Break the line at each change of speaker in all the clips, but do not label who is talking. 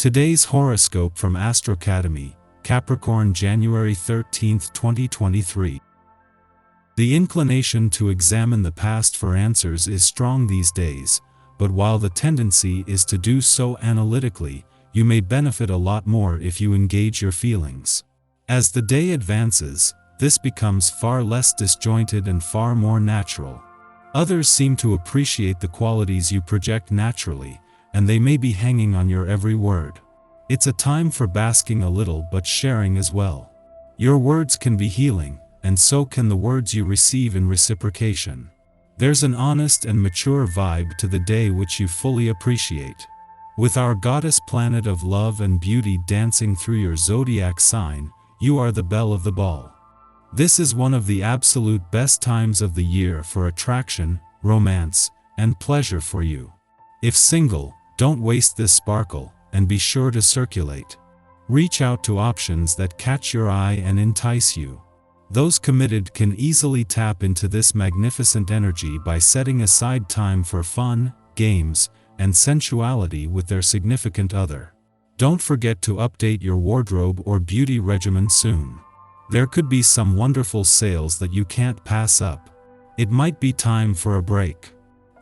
Today's horoscope from Astrocademy, Capricorn January 13, 2023. The inclination to examine the past for answers is strong these days, but while the tendency is to do so analytically, you may benefit a lot more if you engage your feelings. As the day advances, this becomes far less disjointed and far more natural. Others seem to appreciate the qualities you project naturally, and they may be hanging on your every word. It's a time for basking a little but sharing as well. Your words can be healing, and so can the words you receive in reciprocation. There's an honest and mature vibe to the day which you fully appreciate. With our goddess planet of love and beauty dancing through your zodiac sign, you are the belle of the ball. This is one of the absolute best times of the year for attraction, romance, and pleasure for you. If single, don't waste this sparkle, and be sure to circulate. Reach out to options that catch your eye and entice you. Those committed can easily tap into this magnificent energy by setting aside time for fun, games, and sensuality with their significant other. Don't forget to update your wardrobe or beauty regimen soon. There could be some wonderful sales that you can't pass up. It might be time for a break.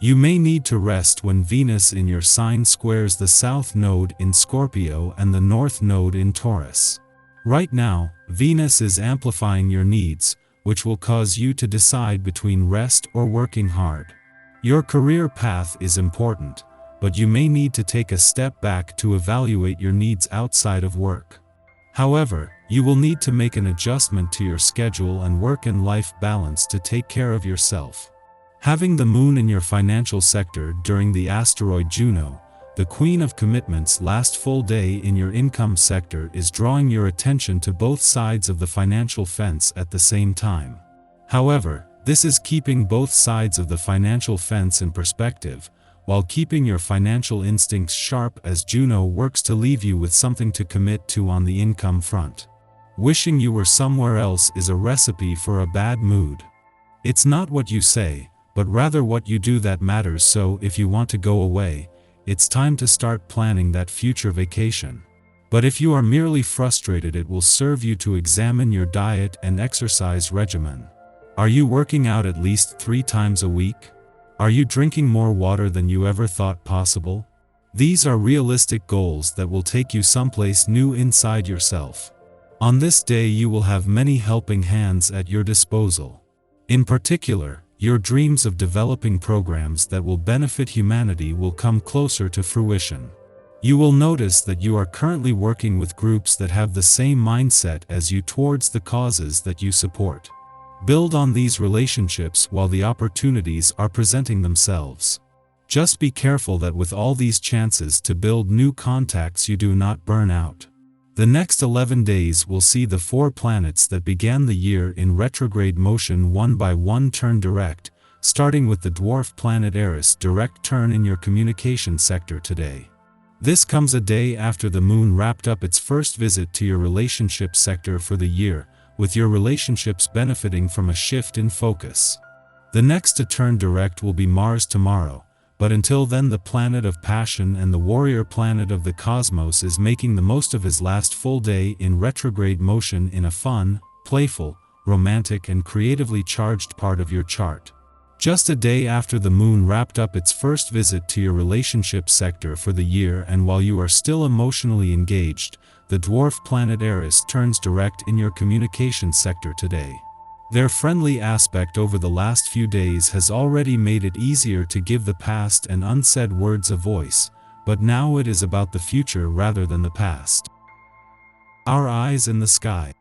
You may need to rest when Venus in your sign squares the South Node in Scorpio and the North Node in Taurus. Right now, Venus is amplifying your needs, which will cause you to decide between rest or working hard. Your career path is important, but you may need to take a step back to evaluate your needs outside of work. However, you will need to make an adjustment to your schedule and work and life balance to take care of yourself. Having the moon in your financial sector during the asteroid Juno, the queen of commitments' last full day in your income sector is drawing your attention to both sides of the financial fence at the same time. However, this is keeping both sides of the financial fence in perspective, while keeping your financial instincts sharp as Juno works to leave you with something to commit to on the income front. Wishing you were somewhere else is a recipe for a bad mood. It's not what you say, but rather what you do that matters. So if you want to go away, it's time to start planning that future vacation. But if you are merely frustrated, it will serve you to examine your diet and exercise regimen. Are you working out at least 3 times a week? Are you drinking more water than you ever thought possible? These are realistic goals that will take you someplace new inside yourself. On this day you will have many helping hands at your disposal. In particular, your dreams of developing programs that will benefit humanity will come closer to fruition. You will notice that you are currently working with groups that have the same mindset as you towards the causes that you support. Build on these relationships while the opportunities are presenting themselves. Just be careful that with all these chances to build new contacts you do not burn out. The next 11 days will see the 4 planets that began the year in retrograde motion one by one turn direct, starting with the dwarf planet Eris direct turn in your communication sector today. This comes a day after the moon wrapped up its first visit to your relationship sector for the year, with your relationships benefiting from a shift in focus. The next to turn direct will be Mars tomorrow, but until then the planet of passion and the warrior planet of the cosmos is making the most of his last full day in retrograde motion in a fun, playful, romantic and creatively charged part of your chart. Just a day after the moon wrapped up its first visit to your relationship sector for the year, and while you are still emotionally engaged, the dwarf planet Eris turns direct in your communication sector today. Their friendly aspect over the last few days has already made it easier to give the past and unsaid words a voice, but now it is about the future rather than the past. Our eyes in the sky.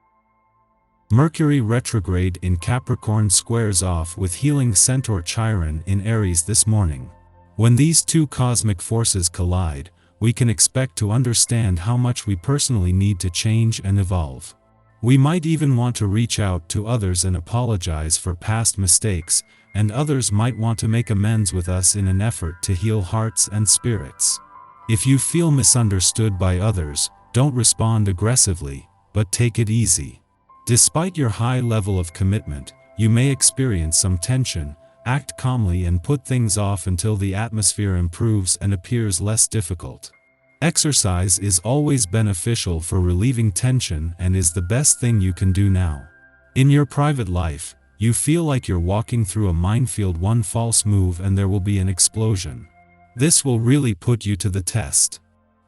Mercury retrograde in Capricorn squares off with healing centaur Chiron in Aries this morning. When these two cosmic forces collide, we can expect to understand how much we personally need to change and evolve. We might even want to reach out to others and apologize for past mistakes, and others might want to make amends with us in an effort to heal hearts and spirits. If you feel misunderstood by others, don't respond aggressively, but take it easy. Despite your high level of commitment, you may experience some tension. Act calmly and put things off until the atmosphere improves and appears less difficult. Exercise is always beneficial for relieving tension and is the best thing you can do now. In your private life, you feel like you're walking through a minefield. One false move and there will be an explosion. This will really put you to the test.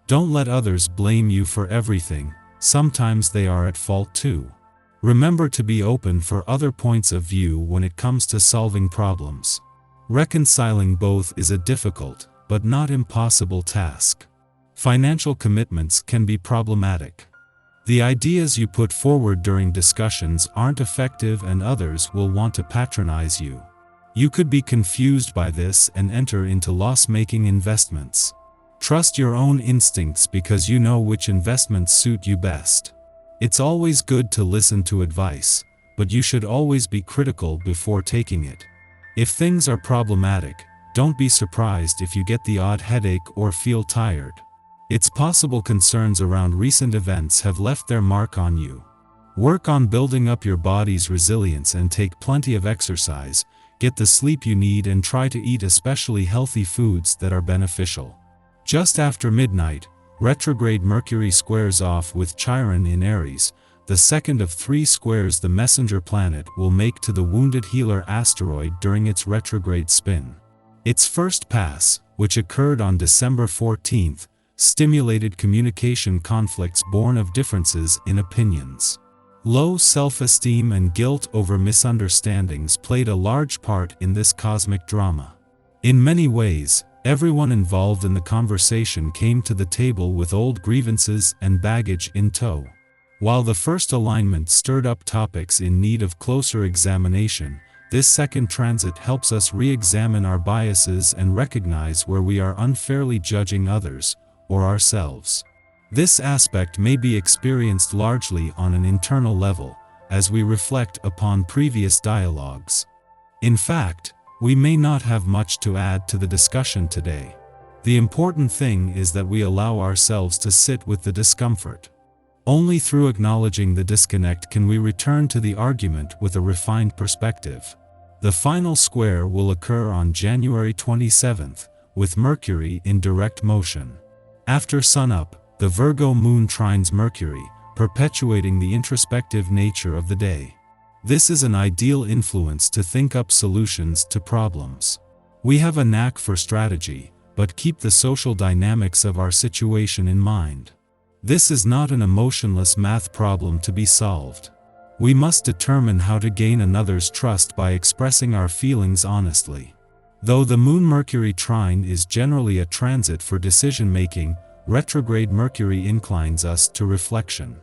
Don't let others blame you for everything, sometimes they are at fault too. Remember to be open for other points of view when it comes to solving problems. Reconciling both is a difficult, but not impossible task. Financial commitments can be problematic. The ideas you put forward during discussions aren't effective and others will want to patronize you. You could be confused by this and enter into loss-making investments. Trust your own instincts because you know which investments suit you best. It's always good to listen to advice, but you should always be critical before taking it. If things are problematic, don't be surprised if you get the odd headache or feel tired. It's possible concerns around recent events have left their mark on you. Work on building up your body's resilience and take plenty of exercise, get the sleep you need and try to eat especially healthy foods that are beneficial. Just after midnight, retrograde Mercury squares off with Chiron in Aries, the second of 3 squares the messenger planet will make to the Wounded Healer asteroid during its retrograde spin. Its first pass, which occurred on December 14th, stimulated communication conflicts born of differences in opinions. Low self-esteem and guilt over misunderstandings played a large part in this cosmic drama. In many ways, everyone involved in the conversation came to the table with old grievances and baggage in tow. While the first alignment stirred up topics in need of closer examination, this second transit helps us re-examine our biases and recognize where we are unfairly judging others, or ourselves. This aspect may be experienced largely on an internal level, as we reflect upon previous dialogues. In fact, we may not have much to add to the discussion today. The important thing is that we allow ourselves to sit with the discomfort. Only through acknowledging the disconnect can we return to the argument with a refined perspective. The final square will occur on January 27th, with Mercury in direct motion. After sunup, the Virgo moon trines Mercury, perpetuating the introspective nature of the day. This is an ideal influence to think up solutions to problems. We have a knack for strategy, but keep the social dynamics of our situation in mind. This is not an emotionless math problem to be solved. We must determine how to gain another's trust by expressing our feelings honestly. Though the Moon-Mercury trine is generally a transit for decision-making, retrograde Mercury inclines us to reflection.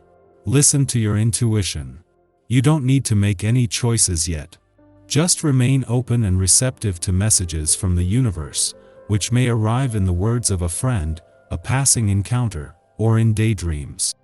Listen to your intuition. You don't need to make any choices yet. Just remain open and receptive to messages from the universe, which may arrive in the words of a friend, a passing encounter, or in daydreams.